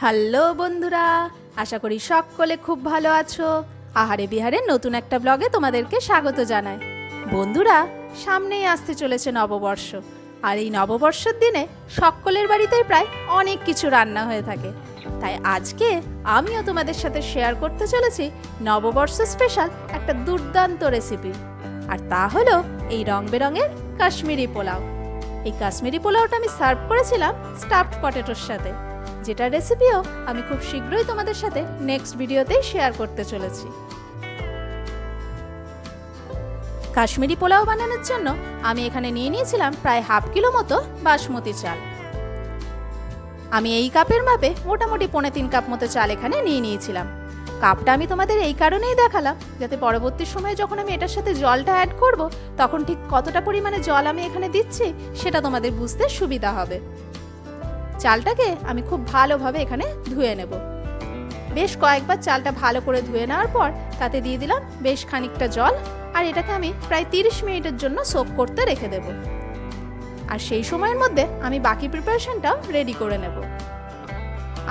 Hello বন্ধুরা, আশা করি সকলে খুব ভালো আছো। আহারে বিহারে নতুন একটা ব্লগে তোমাদেরকে স্বাগত জানাই। বন্ধুরা, সামনেই আসতে চলেছে নববর্ষ, আর এই নববর্ষের দিনে সকলের বাড়িতেই প্রায় অনেক কিছু রান্না হয়ে থাকে। তাই আজকে আমিও তোমাদের সাথে শেয়ার করতে চলেছি নববর্ষ স্পেশাল একটা দুর্দান্ত রেসিপি, আর তা হলো এই রং বেরঙের কাশ্মীরি পোলাও। এই কাশ্মীরি পোলাওটা আমি সার্ভ করেছিলাম স্টাফড পটেটোর সাথে, যেটা রেসিপিও আমি খুব শীঘ্রই তোমাদের সাথে নেক্সট ভিডিওতেই শেয়ার করতে চলেছি। কাশ্মীরি পোলাও বানানোর জন্য আমি এখানে নিয়ে নিয়েছিলাম প্রায় হাফ কিলো মতো বাসমতি চাল। আমি এই কাপের মাপে মোটামুটি 3.5 কাপ মতো চাল এখানে নিয়ে নিয়েছিলাম। কাপটা আমি তোমাদের এই কারণেই দেখালাম, যাতে পরবর্তী সময়ে যখন আমি এটার সাথে জলটা অ্যাড করব, তখন ঠিক কতটা পরিমাণে জল আমি এখানে দিচ্ছি সেটা তোমাদের বুঝতে সুবিধা হবে। চালটাকে আমি খুব ভালোভাবে এখানে ধুয়ে নেব। বেশ কয়েকবার চালটা ভালো করে ধুয়ে নেওয়ার পর তাতে দিয়ে দিলাম বেশ খানিকটা জল, আর এটাকে আমি প্রায় 30 মিনিটের জন্য সোক করতে রেখে দেব। আর সেই সময়ের মধ্যে আমি বাকি প্রিপারেশনটাও রেডি করে নেব।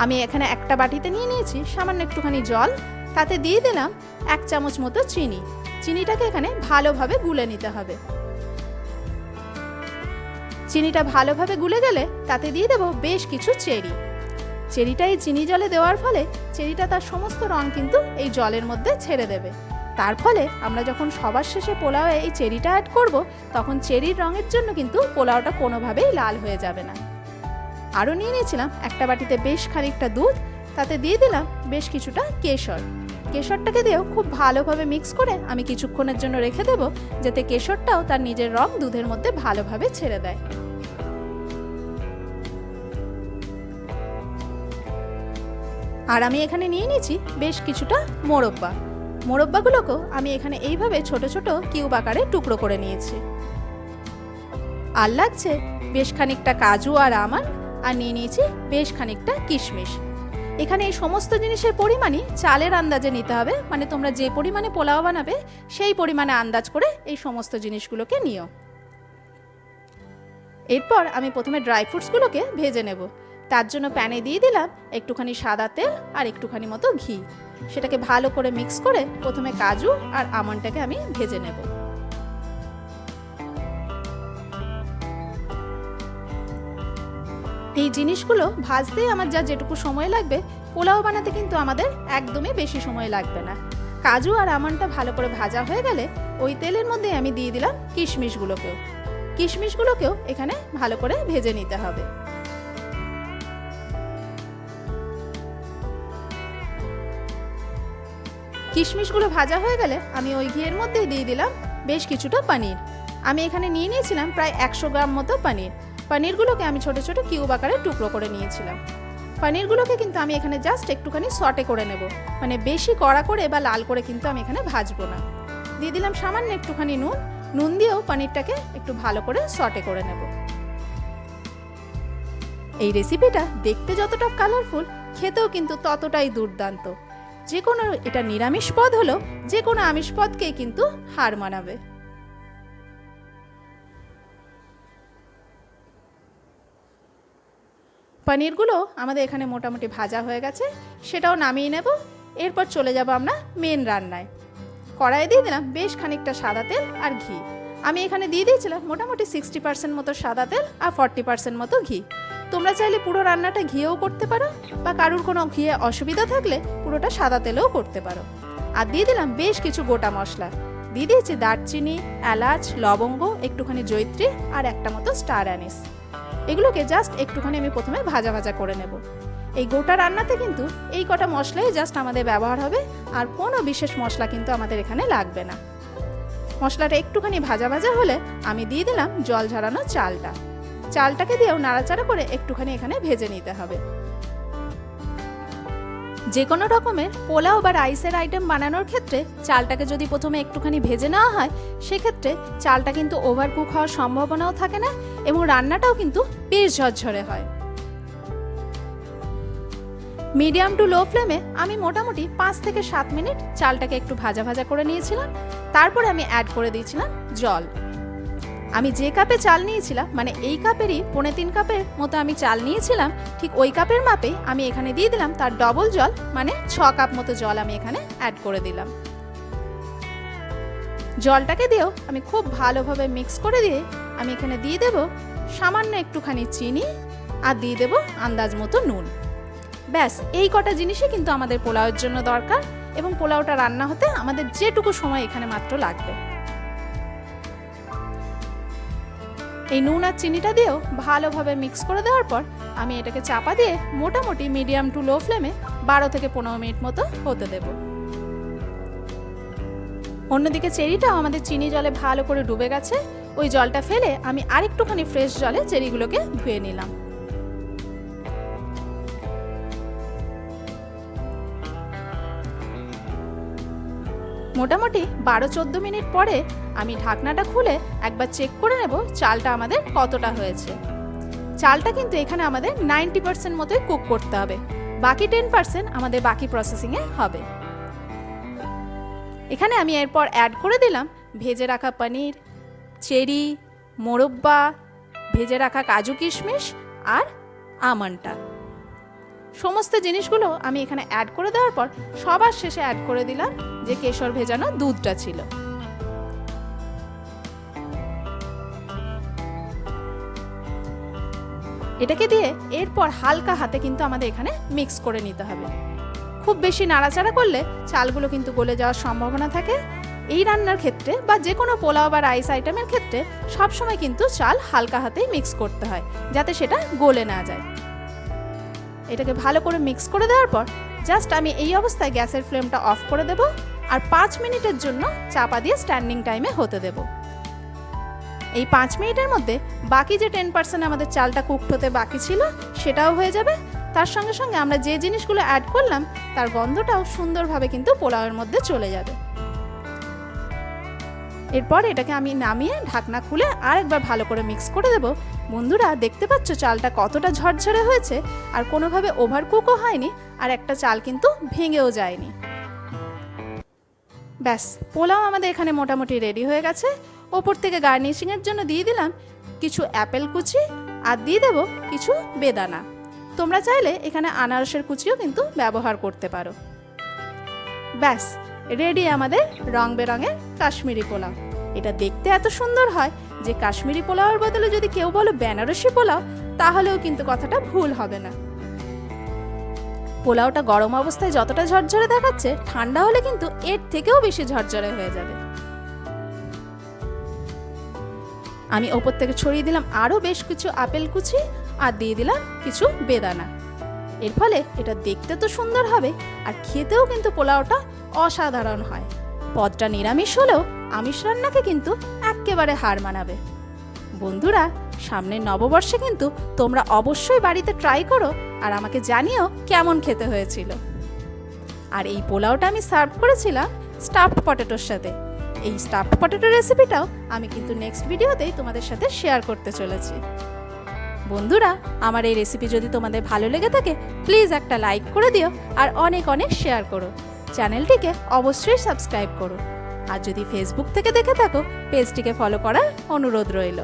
আমি এখানে একটা বাটিতে নিয়ে নিয়েছি সামান্য একটুখানি জল, তাতে দিয়ে দিলাম 1 চামচ মতো চিনি। চিনিটাকে এখানে ভালোভাবে গুলে নিতে হবে। চিনিটা ভালোভাবে গুলে গেলে তাতে দিয়ে দেব বেশ কিছু চেরি। চেরিটা এই চিনি জলে দেওয়ার ফলে চেরিটা তার সমস্ত রং কিন্তু এই জলের মধ্যে ছেড়ে দেবে। তার ফলে আমরা যখন সবার শেষে পোলাওয়ে এই চেরিটা অ্যাড করব, তখন চেরির রঙের জন্য কিন্তু পোলাওটা কোনোভাবেই লাল হয়ে যাবে না। আরও নিয়ে নিয়েছিলাম একটা বাটিতে বেশ খানিকটা দুধ, তাতে দিয়ে দিলাম বেশ কিছুটা কেশর। কেশরটাকে দিয়েও খুব ভালোভাবে মিক্স করে আমি কিছুক্ষণের জন্য রেখে দেব, যাতে কেশরটাও তার নিজের রং দুধের মধ্যে ভালোভাবে ছেড়ে দেয়। আর আমি এখানে নিয়ে নিয়েছি বেশ কিছুটা মোরব্বা। মোরব্বাগুলোকেও আমি এখানে এইভাবে ছোট ছোট কিউব আকারে টুকরো করে নিয়েছি। আর লাগছে বেশ খানিকটা কাজু আর আমন্ড, আর নিয়ে নিয়েছি বেশ খানিকটা কিশমিশ। এখানে এই সমস্ত জিনিসের পরিমাণই চালের আন্দাজে নিতে হবে, মানে তোমরা যে পরিমাণে পোলাও বানাবে সেই পরিমাণে আন্দাজ করে এই সমস্ত জিনিসগুলোকে নিও। এরপর আমি প্রথমে ড্রাই ফ্রুটসগুলোকে ভেজে নেব। তার জন্য প্যানে দিয়ে দিলাম একটুখানি সাদা তেল আর একটুখানি মতো ঘি। সেটাকে ভালো করে মিক্স করে প্রথমে কাজু আর আমন্ডটাকে আমি ভেজে নেব। এই জিনিসগুলো ভাজতেই আমার যেটুকু সময় লাগবে, পোলাও বানাতে কিন্তু আমাদের একদমই বেশি সময় লাগবে না। কাজু আর আমন্ডটা ভালো করে ভাজা হয়ে গেলে ওই তেলের মধ্যে আমি দিয়ে দিলাম কিশমিশগুলোকেও এখানে ভালো করে ভেজে নিতে হবে। কিশমিশগুলো ভাজা হয়ে গেলে আমি ওই ঘিয়ের মধ্যে দিয়ে দিলাম বেশ কিছুটা পনির। আমি এখানে নিয়ে নিয়েছিলাম প্রায় 100 গ্রাম মতো পনির। পনিরগুলোকে আমি ছোট ছোট কিউব আকারে টুকরো করে নিয়েছিলাম। পনিরগুলোকে কিন্তু আমি এখানে জাস্ট একটুখানি সটে করে নেব, মানে বেশি কড়া করে বা লাল করে কিন্তু আমি এখানে ভাজবো না। দিয়ে দিলাম সামান্য একটুখানি নুন দিয়েও পনিরটাকে একটু ভালো করে সটে করে নেব। এই রেসিপিটা দেখতে যতটা কালারফুল, খেতেও কিন্তু ততটাই দুর্দান্ত। যে কোনো এটা নিরামিষ পদ হলো যে কোনো আমিষ পদকেই কিন্তু হার মানাবে। পনিরগুলো আমাদের এখানে মোটামুটি ভাজা হয়ে গেছে, সেটাও নামিয়ে নেব। এরপর চলে যাব আমরা মেন রান্নায়। কড়াইয়ে দিয়ে দিলাম বেশ খানিকটা সাদা তেল আর ঘি। আমি এখানে দিয়ে দিয়েছিলাম মোটামুটি 60% মতো সাদা তেল আর 40% মতো ঘি। তোমরা চাইলে পুরো রান্নাটা ঘিয়েও করতে পারো, বা কারুর কোনো ঘিয়ে অসুবিধা থাকলে পুরোটা সাদা তেলেও করতে পারো। আর দিয়ে দিলাম বেশ কিছু গোটা মশলা। দিয়ে দিয়েছি দারচিনি, এলাচ, লবঙ্গ, একটুখানি জয়িত্রী আর একটা মতো স্টার অ্যানিস। এগুলোকে জাস্ট একটুখানি আমি প্রথমে ভাজা ভাজা করে নেব। এই গোটা রান্নাতে কিন্তু এই কটা মশলাই জাস্ট আমাদের ব্যবহার হবে, আর কোনো বিশেষ মশলা কিন্তু আমাদের এখানে লাগবে না। মশলাটা একটুখানি ভাজা ভাজা হলে আমি দিয়ে দিলাম জল ঝরানো চালটাকে দিয়েও নাড়াচাড়া করে একটুখানি এখানে ভেজে নিতে হবে। যে কোনো রকমের পোলাও বা রাইসের আইটেম বানানোর ক্ষেত্রে চালটাকে যদি প্রথমে একটুখানি ভেজে নেওয়া হয়, সেক্ষেত্রে চালটা কিন্তু ওভারকুক হওয়ার সম্ভাবনাও থাকে না, এবং রান্নাটাও কিন্তু বেশ ঝরঝরে হয়। মিডিয়াম টু লো ফ্লেমে আমি মোটামুটি 5 থেকে 7 মিনিট চালটাকে একটু ভাজা ভাজা করে নিয়েছিলাম। তারপরে আমি অ্যাড করে দিয়েছিলাম জল। আমি যে কাপে চাল নিয়েছিলাম, মানে এই কাপেরই 3.5 কাপের মতো আমি চাল নিয়েছিলাম, ঠিক ওই কাপের মাপেই আমি এখানে দিয়ে দিলাম তার ডবল জল, মানে 6 কাপ মতো জল আমি এখানে অ্যাড করে দিলাম। জলটাকে দিয়েও আমি খুব ভালোভাবে মিক্স করে দিয়ে আমি এখানে দিয়ে দেব সামান্য একটুখানি চিনি আর দিয়ে দেব আন্দাজ মতো নুন। ব্যাস, এই কটা জিনিসই কিন্তু আমাদের পোলাওয়ের জন্য দরকার, এবং পোলাওটা রান্না হতে আমাদের যেটুকু সময় এখানে মাত্র লাগবে। এই নুন আর চিনিটা দিয়েও ভালোভাবে মিক্স করে দেওয়ার পর আমি এটাকে চাপা দিয়ে মোটামুটি মিডিয়াম টু লো ফ্লেমে 12 থেকে 15 মিনিট মতো হতে দেব। অন্যদিকে চেরিটাও আমাদের চিনি জলে ভালো করে ডুবে গেছে। ওই জলটা ফেলে আমি আরেকটুখানি ফ্রেশ জলে চেরিগুলোকে ধুয়ে নিলাম। মোটামুটি 12-14 মিনিট পরে আমি ঢাকনাটা খুলে একবার চেক করে নেব চালটা আমাদের কতটা হয়েছে। চালটা কিন্তু এখানে আমাদের 90% মতোই কুক করতে হবে, বাকি 10% আমাদের বাকি প্রসেসিংয়ে হবে। এখানে আমি এরপর অ্যাড করে দিলাম ভেজে রাখা পনির, চেরি, মোরব্বা, ভেজে রাখা কাজু কিশমিশ আর আমন্ডটা। সমস্ত জিনিসগুলো আমি এখানে অ্যাড করে দেওয়ার পর সবার শেষে অ্যাড করে দিলাম যে কেশর ভেজানো দুধটা ছিল। এটাকে দিয়ে এরপর হালকা হাতে কিন্তু আমাদের এখানে মিক্স করে নিতে হবে। খুব বেশি নাড়াচাড়া করলে চালগুলো কিন্তু গলে যাওয়ার সম্ভাবনা থাকে। এই রান্নার ক্ষেত্রে বা যে কোনো পোলাও বা রাইস আইটেমের ক্ষেত্রে সবসময় কিন্তু চাল হালকা হাতেই মিক্স করতে হয়, যাতে সেটা গলে না যায়। এটাকে ভালো করে মিক্স করে দেওয়ার পর জাস্ট আমি এই অবস্থায় গ্যাসের ফ্লেমটা অফ করে দেব আর 5 মিনিটের জন্য চাপা দিয়ে স্ট্যান্ডিং টাইমে হতে দেব। এই 5 মিনিটের মধ্যে বাকি যে 10% আমাদের চালটা কুকড হতে বাকি ছিল সেটাও হয়ে যাবে। তার সঙ্গে সঙ্গে আমরা যে জিনিসগুলো অ্যাড করলাম তার গন্ধটাও সুন্দরভাবে কিন্তু পোলাওয়ের মধ্যে চলে যাবে। এরপর এটাকে আমি নামিয়ে ঢাকনা খুলে আরেকবার ভালো করে মিক্স করে দেব। বন্ধুরা, দেখতে পাচ্ছ চালটা কতটা ঝরঝরে হয়েছে আর কোনোভাবে ওভারকুকও হয়নি, আর একটা চাল কিন্তু ভেঙেও যায়নি। ব্যাস, পোলাও আমাদের এখানে মোটামুটি রেডি হয়ে গেছে। ওপর থেকে গার্নিশিংয়ের জন্য দিয়ে দিলাম কিছু অ্যাপেল কুচি আর দিয়ে দেব কিছু বেদানা। তোমরা চাইলে এখানে আনারসের কুচিও কিন্তু ব্যবহার করতে পারো। ব্যাস, রেডি আমাদের রং বেরঙের কাশ্মীরি পোলাও। এটা দেখতে এত সুন্দর হয় যে কাশ্মীরি পোলাওয়ের বদলে যদি কেউ বলো বেনারসি পোলাও, তাহলেও কিন্তু কথাটা ভুল হবে না। পোলাওটা গরম অবস্থায় যতটা ঝরঝরে দেখাচ্ছে, ঠান্ডা হলে কিন্তু এর থেকেও বেশি ঝরঝরে হয়ে যাবে। আমি ওপর থেকে ছড়িয়ে দিলাম আরও বেশ কিছু আপেল কুচি আর দিয়ে দিলাম কিছু বেদানা। এর ফলে এটা দেখতে তো সুন্দর হবে আর খেতেও কিন্তু পোলাওটা অসাধারণ হয়। পদটা নিরামিষ হলেও আমিষ রান্নাকে কিন্তু একেবারে হার মানাবে। বন্ধুরা, সামনের নববর্ষে কিন্তু তোমরা অবশ্যই বাড়িতে ট্রাই করো আর আমাকে জানিও কেমন খেতে হয়েছিল। আর এই পোলাওটা আমি সার্ভ করেছিলাম স্টাফড পটেটোর সাথে। এই স্টাফড পটেটো রেসিপিটাও আমি কিন্তু নেক্সট ভিডিওতেই তোমাদের সাথে শেয়ার করতে চলেছি। বন্ধুরা, আমার এই রেসিপি যদি তোমাদের ভালো লেগে থাকে প্লিজ একটা লাইক করে দিও আর অনেক অনেক শেয়ার করো। চ্যানেলটিকে অবশ্যই সাবস্ক্রাইব করো। আর যদি ফেসবুক থেকে দেখে থাকো পেজটিকে ফলো করার অনুরোধ রইল।